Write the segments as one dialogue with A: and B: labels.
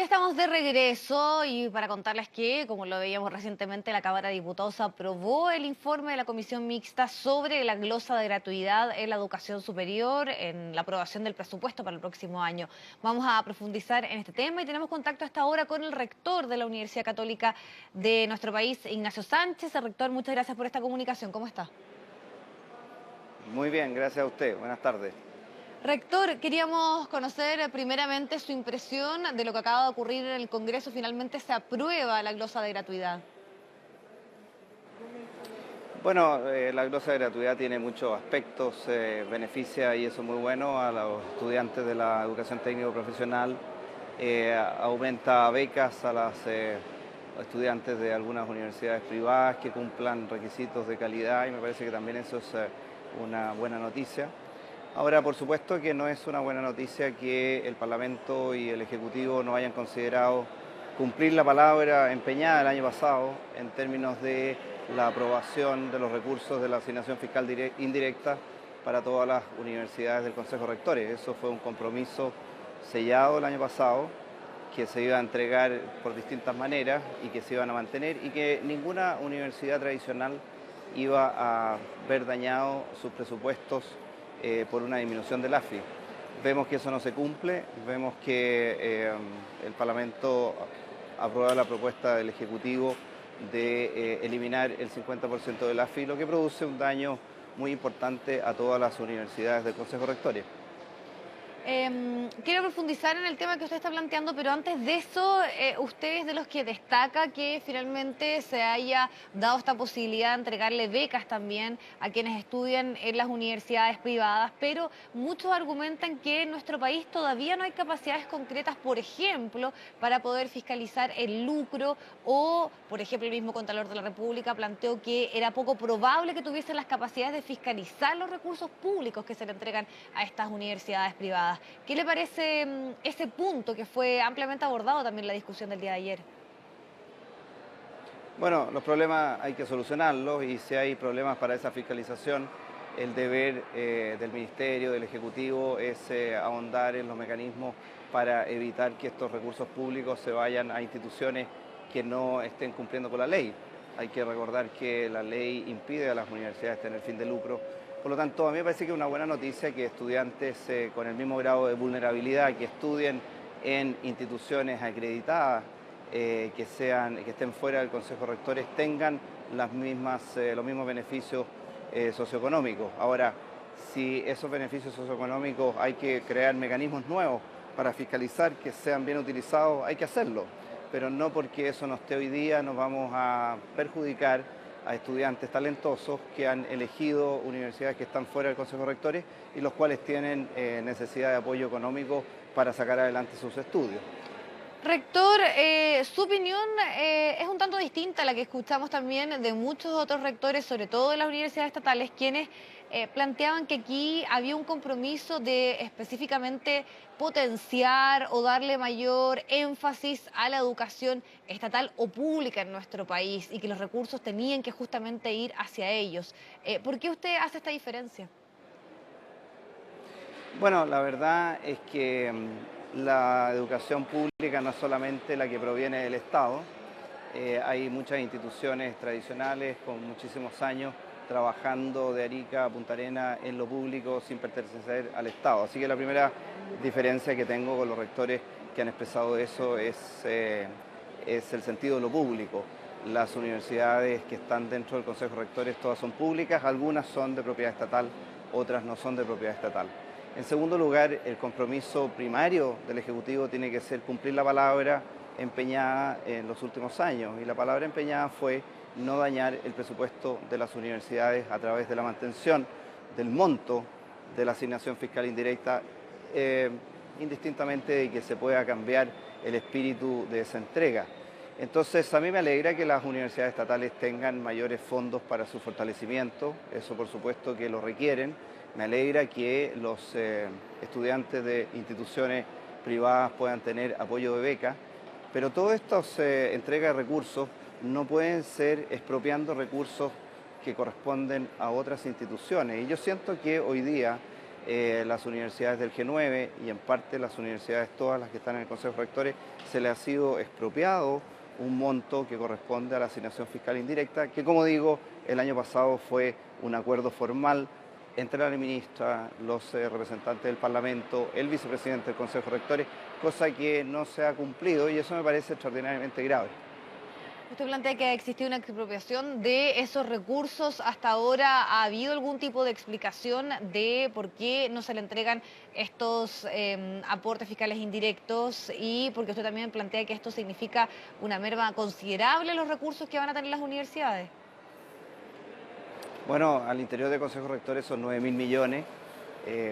A: Estamos de regreso y para contarles que, como lo veíamos recientemente, la Cámara de Diputados aprobó el informe de la Comisión Mixta sobre la glosa de gratuidad en la educación superior en la aprobación del presupuesto para el próximo año. Vamos a profundizar en este tema y tenemos contacto hasta ahora con el rector de la Universidad Católica de nuestro país, Ignacio Sánchez. El rector, muchas gracias por esta comunicación. ¿Cómo está?
B: Muy bien, gracias a usted. Buenas tardes.
A: Rector, queríamos conocer primeramente su impresión de lo que acaba de ocurrir en el Congreso. Finalmente se aprueba la glosa de gratuidad.
B: Bueno, la glosa de gratuidad tiene muchos aspectos, beneficia y eso es muy bueno a los estudiantes de la educación técnico profesional, aumenta becas a los estudiantes de algunas universidades privadas que cumplan requisitos de calidad y me parece que también eso es una buena noticia. Ahora, por supuesto que no es una buena noticia que el Parlamento y el Ejecutivo no hayan considerado cumplir la palabra empeñada el año pasado en términos de la aprobación de los recursos de la asignación fiscal indirecta para todas las universidades del Consejo de Rectores. Eso fue un compromiso sellado el año pasado, que se iba a entregar por distintas maneras y que se iban a mantener y que ninguna universidad tradicional iba a ver dañado sus presupuestos por una disminución del AFI. Vemos que eso no se cumple, vemos que el Parlamento aprueba la propuesta del Ejecutivo de eliminar el 50% del AFI, lo que produce un daño muy importante a todas las universidades del Consejo de Rectores.
A: Quiero profundizar en el tema que usted está planteando, pero antes de eso, usted es de los que destaca que finalmente se haya dado esta posibilidad de entregarle becas también a quienes estudian en las universidades privadas, pero muchos argumentan que en nuestro país todavía no hay capacidades concretas, por ejemplo, para poder fiscalizar el lucro o, por ejemplo, el mismo Contralor de la República planteó que era poco probable que tuviesen las capacidades de fiscalizar los recursos públicos que se le entregan a estas universidades privadas. ¿Qué le parece ese punto que fue ampliamente abordado también en la discusión del día de ayer?
B: Bueno, los problemas hay que solucionarlos y si hay problemas para esa fiscalización, el deber del Ministerio, del Ejecutivo, es ahondar en los mecanismos para evitar que estos recursos públicos se vayan a instituciones que no estén cumpliendo con la ley. Hay que recordar que la ley impide a las universidades tener fin de lucro. Por lo tanto, a mí me parece que es una buena noticia que estudiantes con el mismo grado de vulnerabilidad que estudien en instituciones acreditadas que estén fuera del Consejo de Rectores tengan los mismos beneficios socioeconómicos. Ahora, si esos beneficios socioeconómicos hay que crear mecanismos nuevos para fiscalizar que sean bien utilizados, hay que hacerlo. Pero no porque eso no esté hoy día nos vamos a perjudicar a estudiantes talentosos que han elegido universidades que están fuera del Consejo de Rectores y los cuales tienen necesidad de apoyo económico para sacar adelante sus estudios.
A: Rector, su opinión es un tanto distinta a la que escuchamos también de muchos otros rectores, sobre todo de las universidades estatales, quienes planteaban que aquí había un compromiso de específicamente potenciar o darle mayor énfasis a la educación estatal o pública en nuestro país y que los recursos tenían que justamente ir hacia ellos. ¿Por qué usted hace esta diferencia?
B: Bueno, la verdad es que la educación pública no es solamente la que proviene del Estado, hay muchas instituciones tradicionales con muchísimos años trabajando de Arica a Punta Arenas en lo público sin pertenecer al Estado. Así que la primera diferencia que tengo con los rectores que han expresado eso es el sentido de lo público. Las universidades que están dentro del Consejo de Rectores todas son públicas, algunas son de propiedad estatal, otras no son de propiedad estatal. En segundo lugar, el compromiso primario del Ejecutivo tiene que ser cumplir la palabra empeñada en los últimos años y la palabra empeñada fue no dañar el presupuesto de las universidades a través de la mantención del monto de la asignación fiscal indirecta, indistintamente de que se pueda cambiar el espíritu de esa entrega. Entonces, a mí me alegra que las universidades estatales tengan mayores fondos para su fortalecimiento, eso por supuesto que lo requieren. Me alegra que los estudiantes de instituciones privadas puedan tener apoyo de beca, pero todas estas entregas de recursos no pueden ser expropiando recursos que corresponden a otras instituciones. Y yo siento que hoy día las universidades del G9 y en parte las universidades todas las que están en el Consejo de Rectores se les ha sido expropiado un monto que corresponde a la asignación fiscal indirecta, que como digo, el año pasado fue un acuerdo formal entre la ministra, los representantes del Parlamento, el vicepresidente del Consejo de Rectores, cosa que no se ha cumplido y eso me parece extraordinariamente grave.
A: Usted plantea que ha existido una expropiación de esos recursos. ¿Hasta ahora ha habido algún tipo de explicación de por qué no se le entregan estos aportes fiscales indirectos? Y porque usted también plantea que esto significa una merma considerable en los recursos que van a tener las universidades.
B: Bueno, al interior del Consejo de Rectores son 9.000 millones,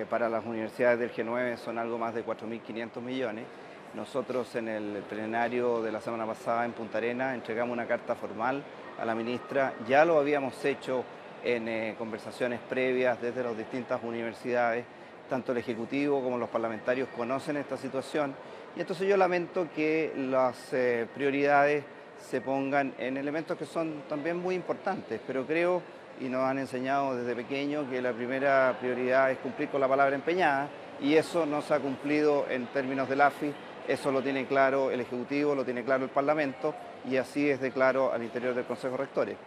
B: para las universidades del G9 son algo más de 4.500 millones. Nosotros en el plenario de la semana pasada en Punta Arenas entregamos una carta formal a la ministra, ya lo habíamos hecho en conversaciones previas desde las distintas universidades, tanto el Ejecutivo como los parlamentarios conocen esta situación y entonces yo lamento que las prioridades se pongan en elementos que son también muy importantes, pero creo y nos han enseñado desde pequeño que la primera prioridad es cumplir con la palabra empeñada y eso no se ha cumplido en términos del AFI, eso lo tiene claro el Ejecutivo, lo tiene claro el Parlamento y así es de claro al interior del Consejo de Rectores.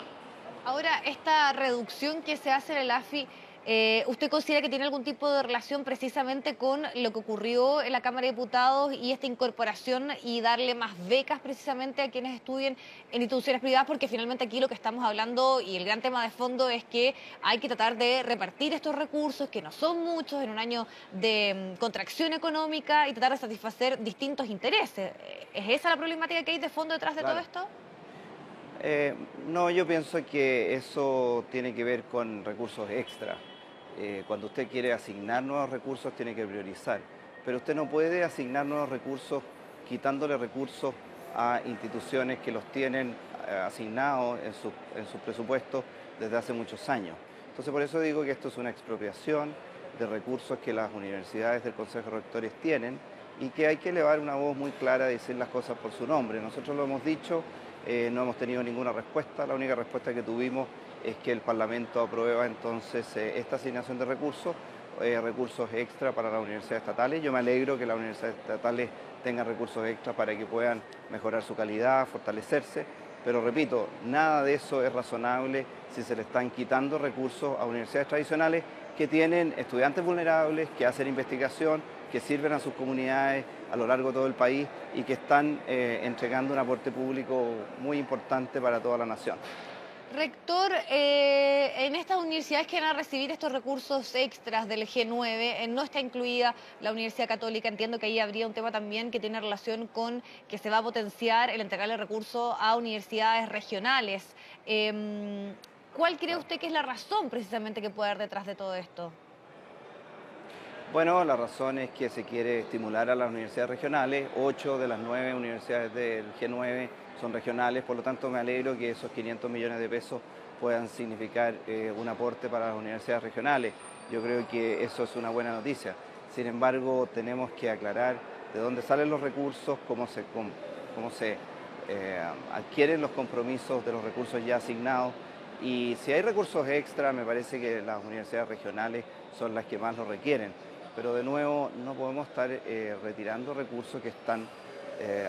A: Ahora, esta reducción que se hace en el AFI, ¿usted considera que tiene algún tipo de relación precisamente con lo que ocurrió en la Cámara de Diputados y esta incorporación y darle más becas precisamente a quienes estudien en instituciones privadas? Porque finalmente aquí lo que estamos hablando y el gran tema de fondo es que hay que tratar de repartir estos recursos, que no son muchos, en un año de contracción económica y tratar de satisfacer distintos intereses. ¿Es esa la problemática que hay de fondo detrás de todo
B: Claro.
A: esto?
B: No, yo pienso que eso tiene que ver con recursos extra. Cuando usted quiere asignar nuevos recursos, tiene que priorizar. Pero usted no puede asignar nuevos recursos quitándole recursos a instituciones que los tienen asignados en sus presupuestos desde hace muchos años. Entonces, por eso digo que esto es una expropiación de recursos que las universidades del Consejo de Rectores tienen y que hay que elevar una voz muy clara y decir las cosas por su nombre. Nosotros lo hemos dicho. No hemos tenido ninguna respuesta, la única respuesta que tuvimos es que el Parlamento aprueba entonces esta asignación de recursos, recursos extra para las universidades estatales. Yo me alegro que las universidades estatales tengan recursos extra para que puedan mejorar su calidad, fortalecerse, pero repito, nada de eso es razonable si se le están quitando recursos a universidades tradicionales que tienen estudiantes vulnerables, que hacen investigación, que sirven a sus comunidades a lo largo de todo el país y que están entregando un aporte público muy importante para toda la nación.
A: Rector, en estas universidades que van a recibir estos recursos extras del G9, no está incluida la Universidad Católica. Entiendo que ahí habría un tema también que tiene relación con que se va a potenciar el entregarle recursos a universidades regionales. ¿Cuál cree usted que es la razón precisamente que puede haber detrás de todo esto?
B: Bueno, la razón es que se quiere estimular a las universidades regionales. 8 de las 9 universidades del G9 son regionales, por lo tanto me alegro que esos 500 millones de pesos puedan significar un aporte para las universidades regionales. Yo creo que eso es una buena noticia. Sin embargo, tenemos que aclarar de dónde salen los recursos, cómo se adquieren los compromisos de los recursos ya asignados. Y si hay recursos extra, me parece que las universidades regionales son las que más lo requieren. Pero de nuevo, no podemos estar retirando recursos que están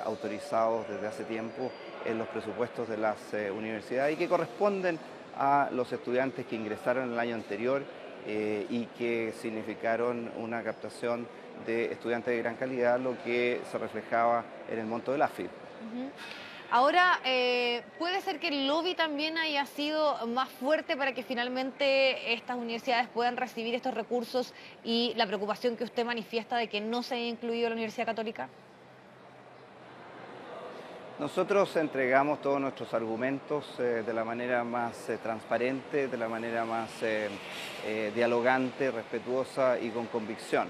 B: autorizados desde hace tiempo en los presupuestos de las universidades y que corresponden a los estudiantes que ingresaron el año anterior y que significaron una captación de estudiantes de gran calidad, lo que se reflejaba en el monto del AFI.
A: Ujú. Ahora, ¿puede ser que el lobby también haya sido más fuerte para que finalmente estas universidades puedan recibir estos recursos y la preocupación que usted manifiesta de que no se haya incluido la Universidad Católica?
B: Nosotros entregamos todos nuestros argumentos de la manera más transparente, de la manera más dialogante, respetuosa y con convicción.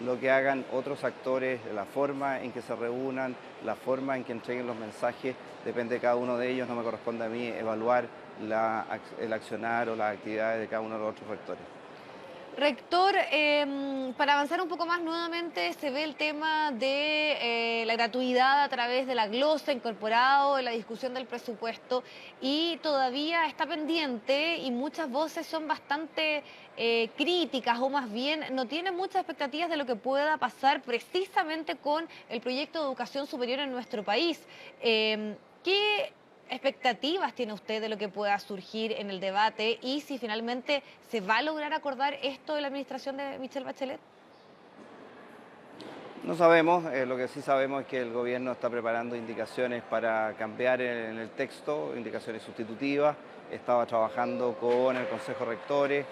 B: Lo que hagan otros actores, la forma en que se reúnan, la forma en que entreguen los mensajes, depende de cada uno de ellos. No me corresponde a mí evaluar el accionar o las actividades de cada uno de los otros rectores.
A: Rector, para avanzar un poco más nuevamente, se ve el tema de la gratuidad a través de la glosa incorporado en la discusión del presupuesto y todavía está pendiente y muchas voces son bastante críticas o más bien no tienen muchas expectativas de lo que pueda pasar precisamente con el proyecto de educación superior en nuestro país. ¿Qué expectativas tiene usted de lo que pueda surgir en el debate y si finalmente se va a lograr acordar esto de la administración de Michelle Bachelet?
B: No sabemos, lo que sí sabemos es que el gobierno está preparando indicaciones para cambiar en el texto, indicaciones sustitutivas. Estaba trabajando con el Consejo Rectores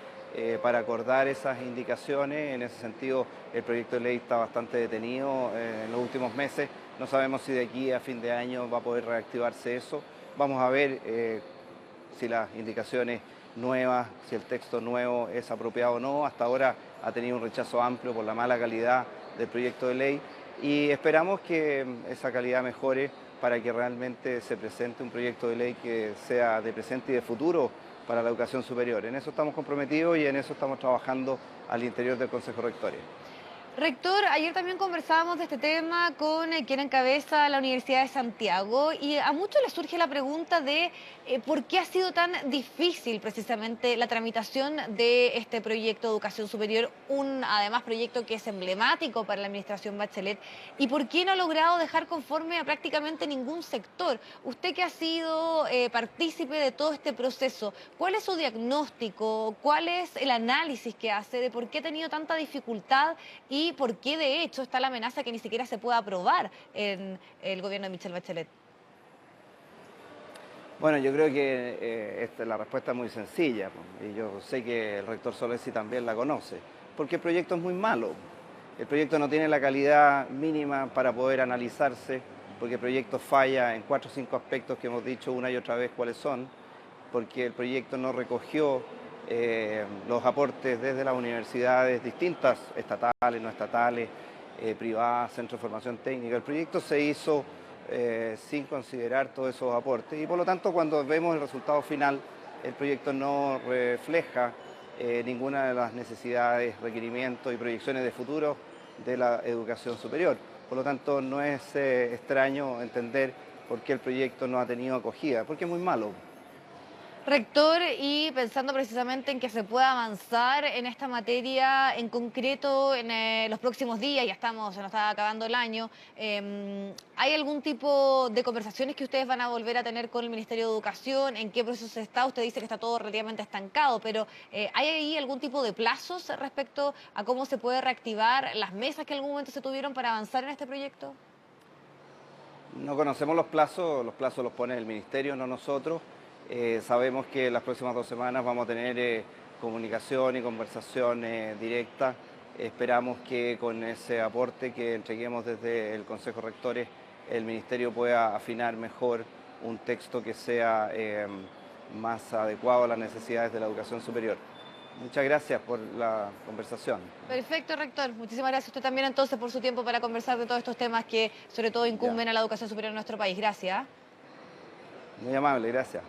B: para acordar esas indicaciones. En ese sentido, el proyecto de ley está bastante detenido en los últimos meses. No sabemos si de aquí a fin de año va a poder reactivarse eso. Vamos a ver si las indicaciones nuevas, si el texto nuevo es apropiado o no. Hasta ahora ha tenido un rechazo amplio por la mala calidad del proyecto de ley y esperamos que esa calidad mejore para que realmente se presente un proyecto de ley que sea de presente y de futuro para la educación superior. En eso estamos comprometidos y en eso estamos trabajando al interior del Consejo Rector.
A: Rector, ayer también conversábamos de este tema con quien encabeza la Universidad de Santiago y a muchos les surge la pregunta de por qué ha sido tan difícil precisamente la tramitación de este proyecto de educación superior, un además proyecto que es emblemático para la administración Bachelet, y por qué no ha logrado dejar conforme a prácticamente ningún sector. Usted que ha sido partícipe de todo este proceso, ¿cuál es su diagnóstico? ¿Cuál es el análisis que hace de por qué ha tenido tanta dificultad y por qué de hecho está la amenaza que ni siquiera se pueda aprobar en el gobierno de Michelle Bachelet?
B: Bueno, yo creo que la respuesta es muy sencilla, po, y yo sé que el rector Solesi también la conoce, porque el proyecto es muy malo. El proyecto no tiene la calidad mínima para poder analizarse, porque el proyecto falla en 4 o 5 aspectos que hemos dicho una y otra vez cuáles son, porque el proyecto no recogió los aportes desde las universidades distintas, estatales, no estatales, privadas, centros de formación técnica. El proyecto se hizo sin considerar todos esos aportes y por lo tanto cuando vemos el resultado final el proyecto no refleja ninguna de las necesidades, requerimientos y proyecciones de futuro de la educación superior. Por lo tanto no es extraño entender por qué el proyecto no ha tenido acogida, porque es muy malo.
A: Rector, y pensando precisamente en que se pueda avanzar en esta materia en concreto en los próximos días, ya estamos, se nos está acabando el año, ¿hay algún tipo de conversaciones que ustedes van a volver a tener con el Ministerio de Educación? ¿En qué proceso está? Usted dice que está todo relativamente estancado, pero ¿hay ahí algún tipo de plazos respecto a cómo se puede reactivar las mesas que en algún momento se tuvieron para avanzar en este proyecto?
B: No conocemos los plazos los pone el Ministerio, no nosotros. Sabemos que las próximas 2 semanas vamos a tener comunicación y conversación directa. Esperamos que con ese aporte que entreguemos desde el Consejo Rectores, el Ministerio pueda afinar mejor un texto que sea más adecuado a las necesidades de la educación superior. Muchas gracias por la conversación.
A: Perfecto, rector. Muchísimas gracias a usted también entonces por su tiempo para conversar de todos estos temas que sobre todo
B: Ya,
A: incumben a la educación superior en nuestro país. Gracias.
B: muy amable, gracias.